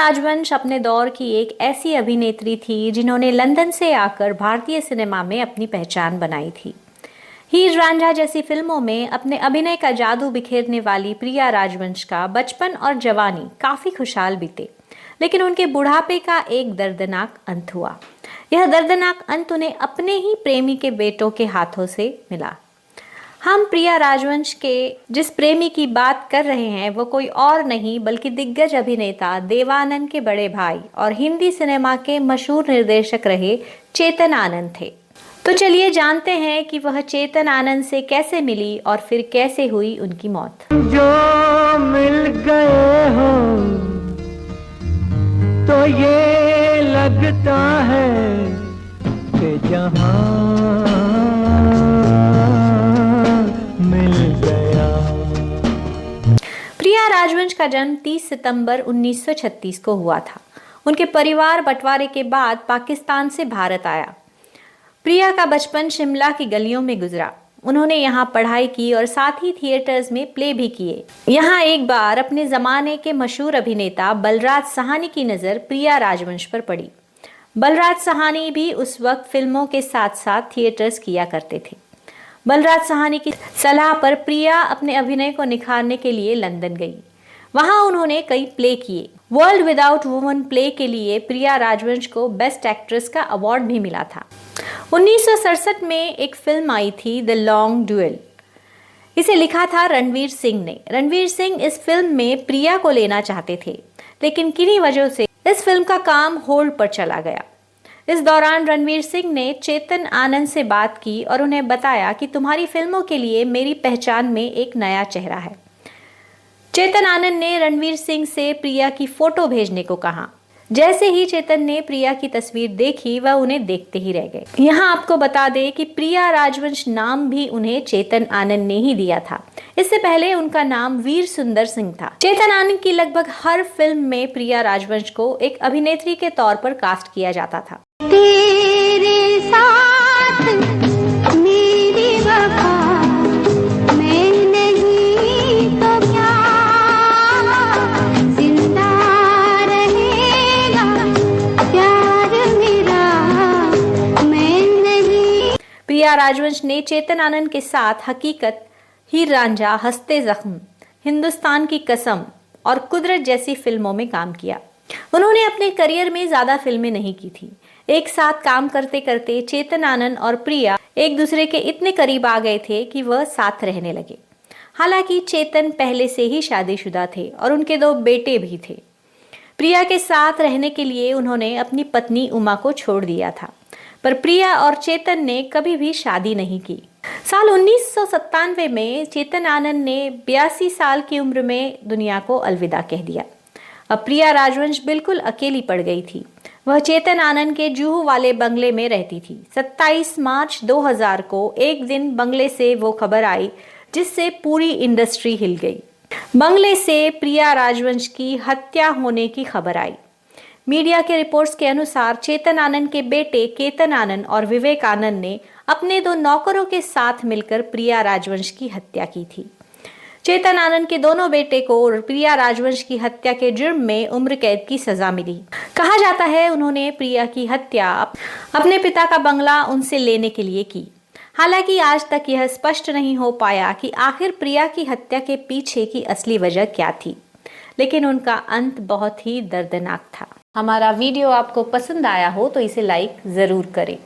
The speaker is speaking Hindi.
राजवंश अपने दौर की एक ऐसी अभिनेत्री थी जिन्होंने लंदन से आकर भारतीय सिनेमा में अपनी पहचान बनाई थी। हीर रांझा जैसी फिल्मों में अपने अभिनय का जादू बिखेरने वाली प्रिया राजवंश का बचपन और जवानी काफी खुशहाल बीते, लेकिन उनके बुढ़ापे का एक दर्दनाक अंत हुआ। यह दर्दनाक अंत उन्हें अपने ही प्रेमी के बेटों के हाथों से मिला। हम प्रिया राजवंश के जिस प्रेमी की बात कर रहे हैं वो कोई और नहीं बल्कि दिग्गज अभिनेता देवानंद के बड़े भाई और हिंदी सिनेमा के मशहूर निर्देशक रहे चेतन आनंद थे। तो चलिए जानते हैं कि वह चेतन आनंद से कैसे मिली और फिर कैसे हुई उनकी मौत। जो मिल गए हो तो ये लगता है कि जहां मिल गया। प्रिया राजवंश का जन्म 30 सितंबर 1936 को हुआ था। उनके परिवार बंटवारे के बाद पाकिस्तान से भारत आया। प्रिया का बचपन शिमला की गलियों में गुजरा। उन्होंने यहाँ पढ़ाई की और साथ ही थिएटर्स में प्ले भी किए। यहाँ एक बार अपने जमाने के मशहूर अभिनेता बलराज साहनी की नज़र प्रिया राजवंश पर पड़ी। बलराज साहनी भी उस वक्त फिल्मों के साथ साथ थिएटर्स किया करते थे। बलराज साहनी की सलाह पर प्रिया अपने अभिनय को निखारने के लिए लंदन गई। वहां उन्होंने कई प्ले किए। वर्ल्ड विदाउट वुमन प्ले के लिए प्रिया राजवंश को बेस्ट एक्ट्रेस का अवार्ड भी मिला था। 1967 में एक फिल्म आई थी द लॉन्ग ड्यूएल। इसे लिखा था रणवीर सिंह ने। रणवीर सिंह इस फिल्म में प्रिया को लेना चाहते थे, लेकिन किन्हीं वजहों से इस फिल्म का काम होल्ड पर चला गया। इस दौरान रणवीर सिंह ने चेतन आनंद से बात की और उन्हें बताया कि तुम्हारी फिल्मों के लिए मेरी पहचान में एक नया चेहरा है। चेतन आनंद ने रणवीर सिंह से प्रिया की फोटो भेजने को कहा। जैसे ही चेतन ने प्रिया की तस्वीर देखी वह उन्हें देखते ही रह गए। यहाँ आपको बता दें कि प्रिया राजवंश नाम भी उन्हें चेतन आनंद ने ही दिया था। इससे पहले उनका नाम वीर सुंदर सिंह था। चेतन आनंद की लगभग हर फिल्म में प्रिया राजवंश को एक अभिनेत्री के तौर पर कास्ट किया जाता था। तेरे साथ मेरी वफा मैं नहीं तो क्या जिंदा रहेगा प्यार मेरा मैं नहीं। प्रिया राजवंश ने चेतन आनंद के साथ हकीकत, हीर रांझा, हंसते जख्म, हिंदुस्तान की कसम और कुदरत जैसी फिल्मों में काम किया। उन्होंने अपने करियर में ज्यादा फिल्में नहीं की थी। एक साथ काम करते करते चेतन आनंद और प्रिया एक दूसरे के इतने करीब आ गए थे कि वह साथ रहने लगे। हालांकि चेतन पहले से ही शादीशुदा थे और उनके 2 बेटे भी थे। प्रिया के साथ रहने के लिए उन्होंने अपनी पत्नी उमा को छोड़ दिया था, पर प्रिया और चेतन ने कभी भी शादी नहीं की। साल 1997 में चेतन आनंद ने 82 साल की उम्र में दुनिया को अलविदा कह दिया। अब प्रिया राजवंश बिल्कुल अकेली पड़ गई थी। वह चेतन आनंद के जुहू वाले बंगले में रहती थी। 27 मार्च 2000 को एक दिन बंगले से वो खबर आई जिससे पूरी इंडस्ट्री हिल गई। बंगले से प्रिया राजवंश की हत्या होने की खबर आई। मीडिया के रिपोर्ट्स के अनुसार चेतन आनंद के बेटे केतन आनंद और विवेक आनंद ने अपने 2 नौकरों के साथ मिलकर प्रिया राजवंश की हत्या की थी। चेतन आनंद के दोनों बेटे को प्रिया राजवंश की हत्या के जुर्म में उम्र कैद की सजा मिली। कहा जाता है उन्होंने प्रिया की हत्या अपने पिता का बंगला उनसे लेने के लिए की। हालांकि आज तक यह स्पष्ट नहीं हो पाया कि आखिर प्रिया की हत्या के पीछे की असली वजह क्या थी, लेकिन उनका अंत बहुत ही दर्दनाक था। हमारा वीडियो आपको पसंद आया हो तो इसे लाइक जरूर करें।